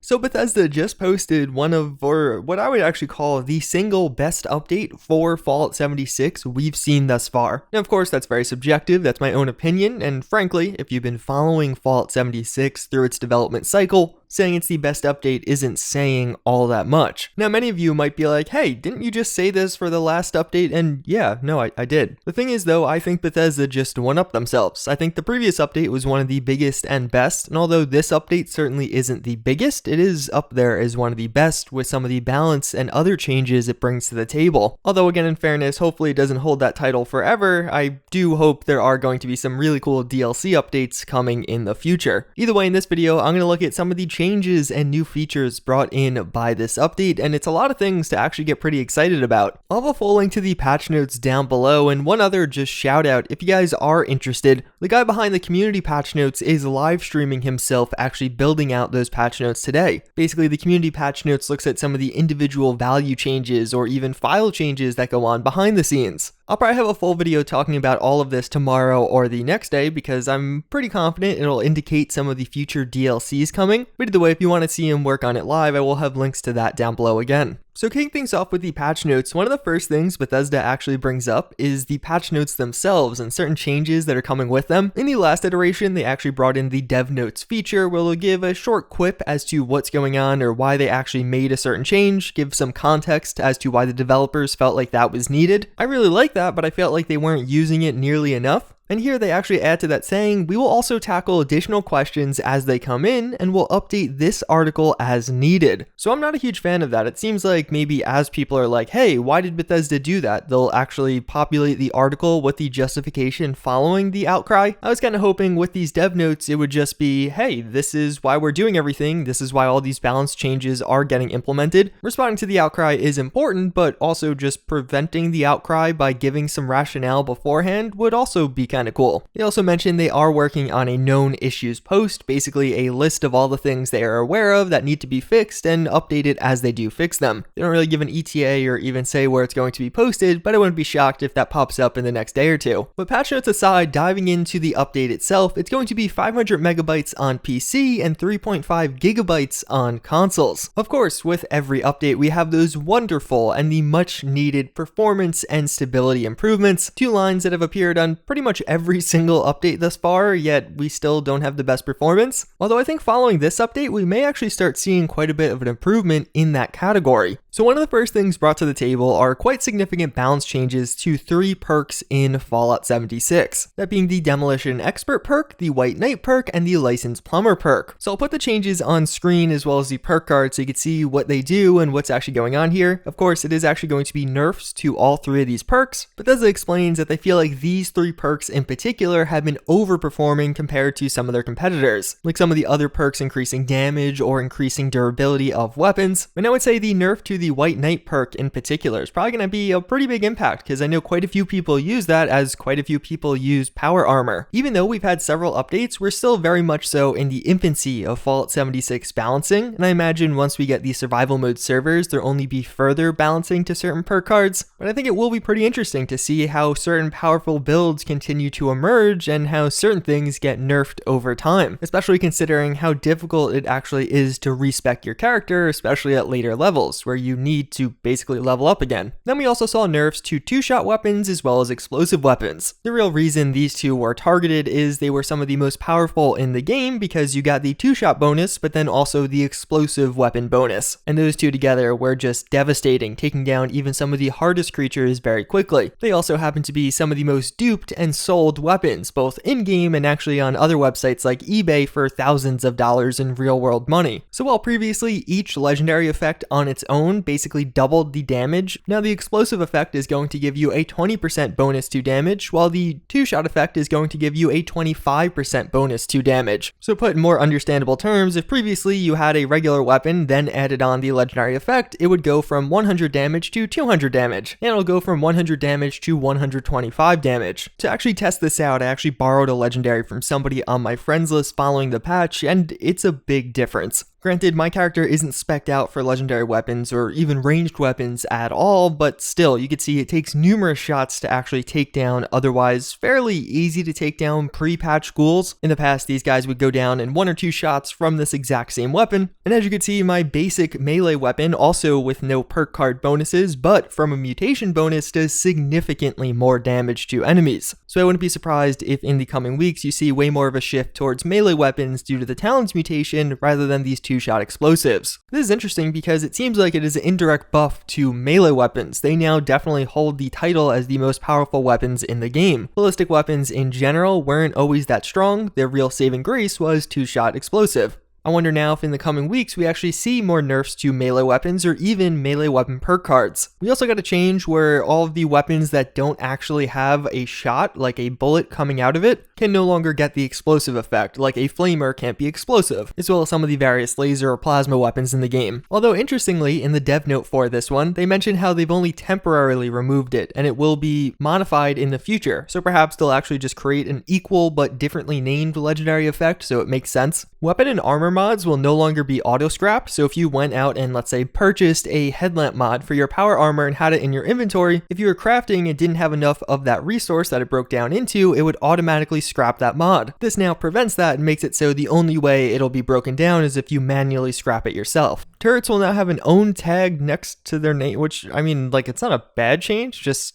So Bethesda just posted one of, or what I would actually call the single best update for Fallout 76 we've seen thus far. Now, of course, that's very subjective, that's my own opinion, and frankly, if you've been following Fallout 76 through its development cycle, saying it's the best update isn't saying all that much. Now, many of you might be like, hey, didn't you just say this for the last update? And yeah, no, I did. The thing is though, I think Bethesda just one-upped themselves. I think the previous update was one of the biggest and best, and although this update certainly isn't the biggest, it is up there as one of the best with some of the balance and other changes it brings to the table. Although again, in fairness, hopefully it doesn't hold that title forever. I do hope there are going to be some really cool DLC updates coming in the future. Either way, in this video, I'm going to look at some of the changes and new features brought in by this update, and it's a lot of things to actually get pretty excited about. I'll have a full link to the patch notes down below, and one other just shout out, if you guys are interested, the guy behind the community patch notes is live streaming himself actually building out those patch notes today. Basically, the community patch notes looks at some of the individual value changes or even file changes that go on behind the scenes. I'll probably have a full video talking about all of this tomorrow or the next day because I'm pretty confident it'll indicate some of the future DLCs coming. But either way, if you want to see him work on it live, I will have links to that down below again. So kicking things off with the patch notes, one of the first things Bethesda actually brings up is the patch notes themselves and certain changes that are coming with them. In the last iteration, they actually brought in the dev notes feature where they'll give a short quip as to what's going on or why they actually made a certain change, give some context as to why the developers felt like that was needed. I really like that, but I felt like they weren't using it nearly enough. And here they actually add to that saying, we will also tackle additional questions as they come in and will update this article as needed. So I'm not a huge fan of that. It seems like maybe as people are like, hey, why did Bethesda do that? They'll actually populate the article with the justification following the outcry. I was kind of hoping with these dev notes, it would just be, hey, this is why we're doing everything. This is why all these balance changes are getting implemented. Responding to the outcry is important, but also just preventing the outcry by giving some rationale beforehand would also be kind of cool. They also mentioned they are working on a known issues post, basically a list of all the things they are aware of that need to be fixed and updated as they do fix them. They don't really give an ETA or even say where it's going to be posted, but I wouldn't be shocked if that pops up in the next day or two. But patch notes aside, diving into the update itself, it's going to be 500 megabytes on PC and 3.5 gigabytes on consoles. Of course, with every update, we have those wonderful and the much needed performance and stability improvements, two lines that have appeared on pretty much every single update thus far, yet we still don't have the best performance. Although I think following this update, we may actually start seeing quite a bit of an improvement in that category. So one of the first things brought to the table are quite significant balance changes to 3 perks in Fallout 76. That being the Demolition Expert perk, the White Knight perk, and the Licensed Plumber perk. So I'll put the changes on screen as well as the perk card so you can see what they do and what's actually going on here. Of course, it is actually going to be nerfs to all 3 of these perks. Bethesda explains that they feel like these 3 perks in particular have been overperforming compared to some of their competitors, like some of the other perks increasing damage or increasing durability of weapons. And I would say the nerf to the White Knight perk in particular is probably going to be a pretty big impact because I know quite a few people use that as quite a few people use power armor. Even though we've had several updates, we're still very much so in the infancy of Fallout 76 balancing, and I imagine once we get the survival mode servers, there'll only be further balancing to certain perk cards, but I think it will be pretty interesting to see how certain powerful builds continue to emerge and how certain things get nerfed over time, especially considering how difficult it actually is to respec your character, especially at later levels where you need to basically level up again. Then we also saw nerfs to 2-shot weapons as well as explosive weapons. The real reason these two were targeted is they were some of the most powerful in the game because you got the 2-shot bonus but then also the explosive weapon bonus, and those two together were just devastating, taking down even some of the hardest creatures very quickly. They also happen to be some of the most duped and sold weapons, both in-game and actually on other websites like eBay for thousands of dollars in real-world money. So while previously each legendary effect on its own basically doubled the damage, now the explosive effect is going to give you a 20% bonus to damage, while the 2-shot effect is going to give you a 25% bonus to damage. So put in more understandable terms, if previously you had a regular weapon, then added on the legendary effect, it would go from 100 damage to 200 damage, and it'll go from 100 damage to 125 damage. To actually test this out, I actually borrowed a legendary from somebody on my friends list following the patch, and it's a big difference. Granted, my character isn't spec'd out for legendary weapons or even ranged weapons at all, but still, you can see it takes numerous shots to actually take down otherwise fairly easy to take down pre-patch ghouls. In the past, these guys would go down in 1 or 2 shots from this exact same weapon, and as you can see, my basic melee weapon, also with no perk card bonuses, but from a mutation bonus, does significantly more damage to enemies. So I wouldn't be surprised if in the coming weeks you see way more of a shift towards melee weapons due to the Talon's mutation rather than these 2-shot explosives. This is interesting because it seems like it is an indirect buff to melee weapons. They now definitely hold the title as the most powerful weapons in the game. Ballistic weapons in general weren't always that strong. Their real saving grace was 2-shot explosive. I wonder now if in the coming weeks we actually see more nerfs to melee weapons or even melee weapon perk cards. We also got a change where all of the weapons that don't actually have a shot, like a bullet coming out of it, can no longer get the explosive effect, like a flamer can't be explosive, as well as some of the various laser or plasma weapons in the game. Although interestingly, in the dev note for this one, they mentioned how they've only temporarily removed it, and it will be modified in the future, so perhaps they'll actually just create an equal but differently named legendary effect, so it makes sense. Weapon and armor mods will no longer be auto-scrapped, so if you went out and, let's say, purchased a headlamp mod for your power armor and had it in your inventory, if you were crafting and didn't have enough of that resource that it broke down into, it would automatically scrap that mod. This now prevents that and makes it so the only way it'll be broken down is if you manually scrap it yourself. Turrets will now have an own tag next to their name, which, I mean, like, it's not a bad change, just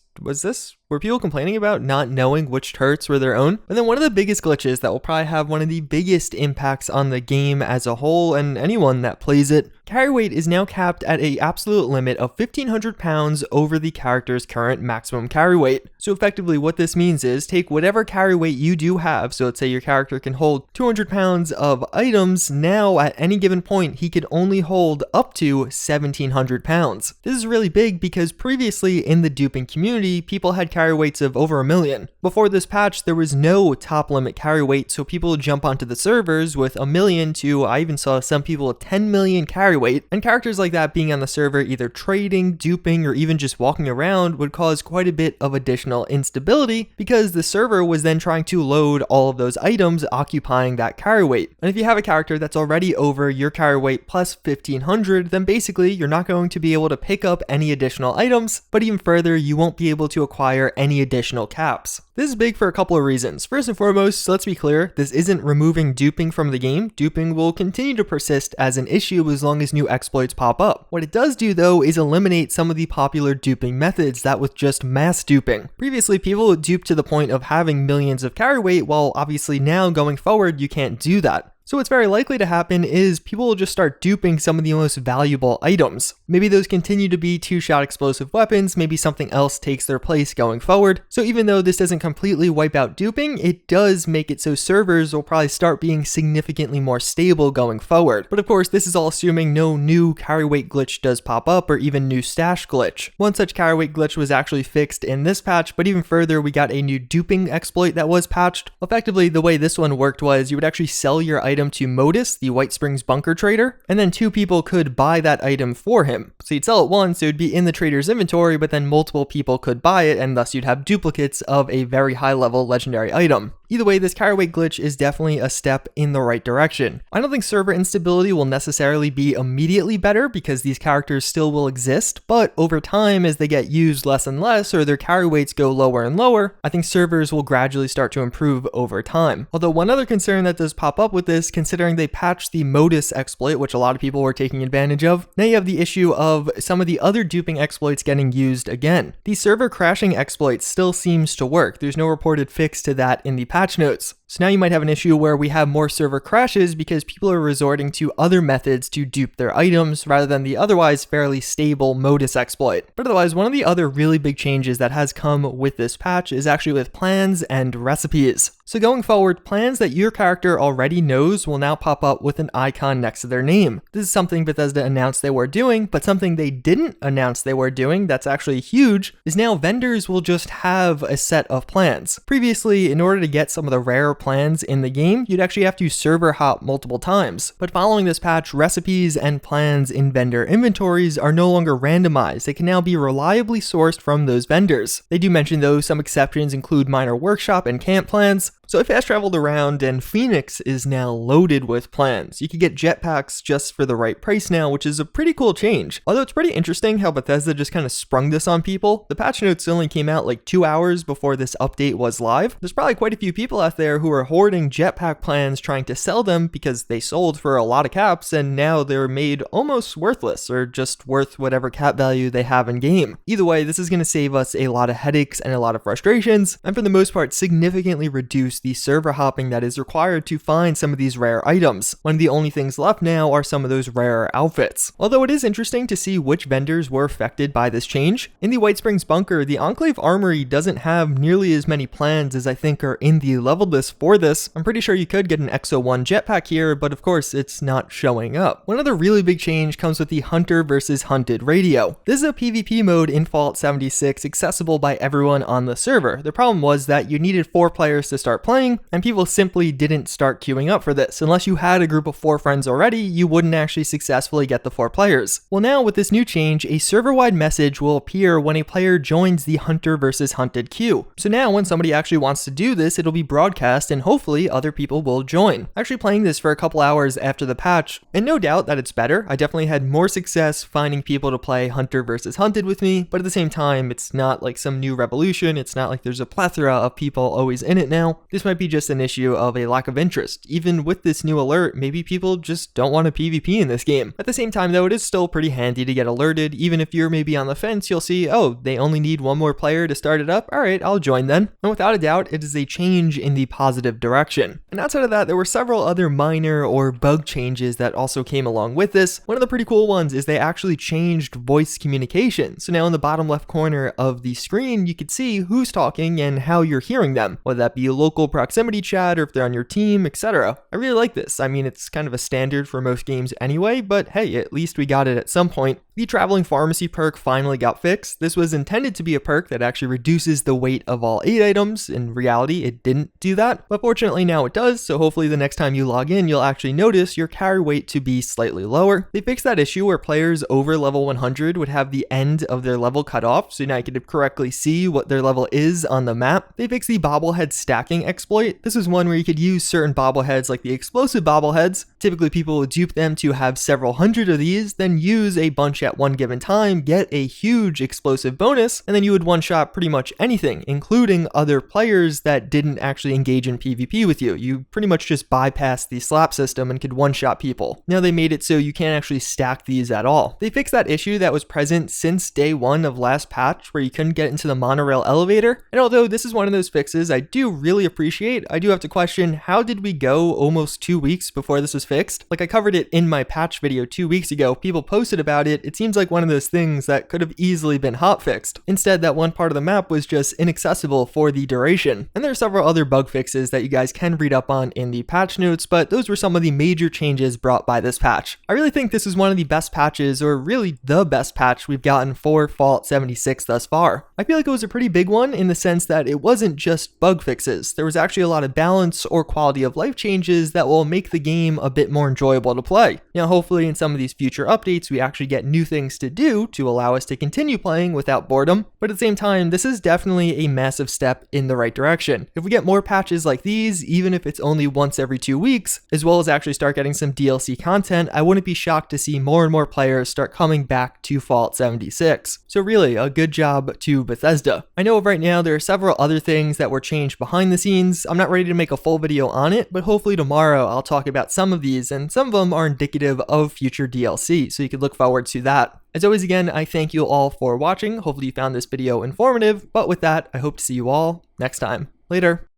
were people complaining about not knowing which turrets were their own? And then one of the biggest glitches that will probably have one of the biggest impacts on the game as a whole and anyone that plays it, carry weight is now capped at an absolute limit of 1,500 pounds over the character's current maximum carry weight. So effectively what this means is take whatever carry weight you do have, so let's say your character can hold 200 pounds of items, now at any given point he could only hold up to 1,700 pounds. This is really big because previously in the duping community, people had carry weights of over 1 million. Before this patch, there was no top limit carry weight, so people would jump onto the servers with 1 million to, I even saw some people with 10 million carry weight, and characters like that being on the server either trading, duping, or even just walking around would cause quite a bit of additional instability because the server was then trying to load all of those items occupying that carry weight. And if you have a character that's already over your carry weight plus 1,500, then basically you're not going to be able to pick up any additional items, but even further, you won't be able to acquire any additional caps. This is big for a couple of reasons. First and foremost, let's be clear, this isn't removing duping from the game. Duping will continue to persist as an issue as long as new exploits pop up. What it does do though is eliminate some of the popular duping methods that was just mass duping. Previously, people would dupe to the point of having millions of carry weight, while obviously now going forward you can't do that. So what's very likely to happen is people will just start duping some of the most valuable items. Maybe those continue to be 2-shot explosive weapons, maybe something else takes their place going forward. So even though this doesn't completely wipe out duping, it does make it so servers will probably start being significantly more stable going forward. But of course, this is all assuming no new carry weight glitch does pop up or even new stash glitch. One such carry weight glitch was actually fixed in this patch, but even further, we got a new duping exploit that was patched. Effectively, the way this one worked was you would actually sell your item to Modus, the White Springs bunker trader, and then 2 people could buy that item for him. So you'd sell it once, it would be in the trader's inventory, but then multiple people could buy it, and thus you'd have duplicates of a very high level legendary item. Either way, this carry weight glitch is definitely a step in the right direction. I don't think server instability will necessarily be immediately better because these characters still will exist, but over time as they get used less and less or their carry weights go lower and lower, I think servers will gradually start to improve over time. Although one other concern that does pop up with this, considering they patched the Modus exploit, which a lot of people were taking advantage of, now you have the issue of some of the other duping exploits getting used again. The server crashing exploit still seems to work. There's no reported fix to that in the patch notes. So now you might have an issue where we have more server crashes because people are resorting to other methods to dupe their items rather than the otherwise fairly stable Modus exploit. But otherwise, one of the other really big changes that has come with this patch is actually with plans and recipes. So going forward, plans that your character already knows will now pop up with an icon next to their name. This is something Bethesda announced they were doing, but something they didn't announce they were doing that's actually huge is now vendors will just have a set of plans. Previously, in order to get some of the rare plans in the game, you'd actually have to server hop multiple times. But following this patch, recipes and plans in vendor inventories are no longer randomized. They can now be reliably sourced from those vendors. They do mention though some exceptions include minor workshop and camp plans. So I fast traveled around and Phoenix is now loaded with plans. You can get jetpacks just for the right price now, which is a pretty cool change. Although it's pretty interesting how Bethesda just kind of sprung this on people. The patch notes only came out like 2 hours before this update was live. There's probably quite a few people out there who are hoarding jetpack plans trying to sell them because they sold for a lot of caps and now they're made almost worthless or just worth whatever cap value they have in game. Either way, this is going to save us a lot of headaches and a lot of frustrations, and for the most part significantly reduce the server hopping that is required to find some of these rare items. One of the only things left now are some of those rare outfits. Although it is interesting to see which vendors were affected by this change. In the White Springs bunker, the Enclave Armory doesn't have nearly as many plans as I think are in the leveled list for this. I'm pretty sure you could get an XO1 jetpack here, but of course it's not showing up. One other really big change comes with the Hunter versus Hunted radio. This is a PvP mode in Fallout 76 accessible by everyone on the server. The problem was that you needed 4 players to start playing, and people simply didn't start queuing up for this. Unless you had a group of 4 friends already, you wouldn't actually successfully get the 4 players. Well, now with this new change, a server-wide message will appear when a player joins the Hunter versus Hunted queue. So now when somebody actually wants to do this, it'll be broadcast and hopefully other people will join. Actually playing this for a couple hours after the patch, and no doubt that it's better. I definitely had more success finding people to play Hunter versus Hunted with me, but at the same time, it's not like some new revolution. It's not like there's a plethora of people always in it now. This might be just an issue of a lack of interest. Even with this new alert, maybe people just don't want to PvP in this game. At the same time though, it is still pretty handy to get alerted. Even if you're maybe on the fence, you'll see, oh, they only need 1 more player to start it up. All right, I'll join then. And without a doubt, it is a change in the positive direction. And outside of that, there were several other minor or bug changes that also came along with this. One of the pretty cool ones is they actually changed voice communication. So now in the bottom left corner of the screen, you could see who's talking and how you're hearing them, whether that be a local proximity chat or if they're on your team, etc. I really like this. I mean, it's kind of a standard for most games anyway, but hey, at least we got it at some point. The traveling pharmacy perk finally got fixed. This was intended to be a perk that actually reduces the weight of all 8 items. In reality, it didn't do that, but fortunately now it does, so hopefully the next time you log in, you'll actually notice your carry weight to be slightly lower. They fixed that issue where players over level 100 would have the end of their level cut off, so now you could correctly see what their level is on the map. They fixed the bobblehead stacking exploit. This was one where you could use certain bobbleheads like the explosive bobbleheads. Typically people would dupe them to have several hundred of these, then use a bunch at one given time, get a huge explosive bonus, and then you would one-shot pretty much anything, including other players that didn't actually engage in PvP with you. You pretty much just bypassed the slap system and could one-shot people. Now they made it so you can't actually stack these at all. They fixed that issue that was present since day 1 of last patch where you couldn't get into the monorail elevator, and although this is one of those fixes I do really appreciate, I do have to question, how did we go almost 2 weeks before this was fixed? Like I covered it in my patch video 2 weeks ago, people posted about it. It seems like one of those things that could have easily been hot fixed. Instead, that one part of the map was just inaccessible for the duration. And there are several other bug fixes that you guys can read up on in the patch notes, but those were some of the major changes brought by this patch. I really think this is one of the best patches, or really the best patch we've gotten for Fallout 76 thus far. I feel like it was a pretty big one in the sense that it wasn't just bug fixes. There was actually a lot of balance or quality of life changes that will make the game a bit more enjoyable to play. Now, hopefully in some of these future updates, we actually get new things to do to allow us to continue playing without boredom. But at the same time, this is definitely a massive step in the right direction. If we get more patches like these, even if it's only once every 2 weeks, as well as actually start getting some DLC content, I wouldn't be shocked to see more and more players start coming back to Fallout 76. So really, a good job to Bethesda. I know right now there are several other things that were changed behind the scenes. I'm not ready to make a full video on it, but hopefully tomorrow I'll talk about some of these, and some of them are indicative of future DLC, so you can look forward to that. As always, again, I thank you all for watching. Hopefully you found this video informative, but with that, I hope to see you all next time. Later.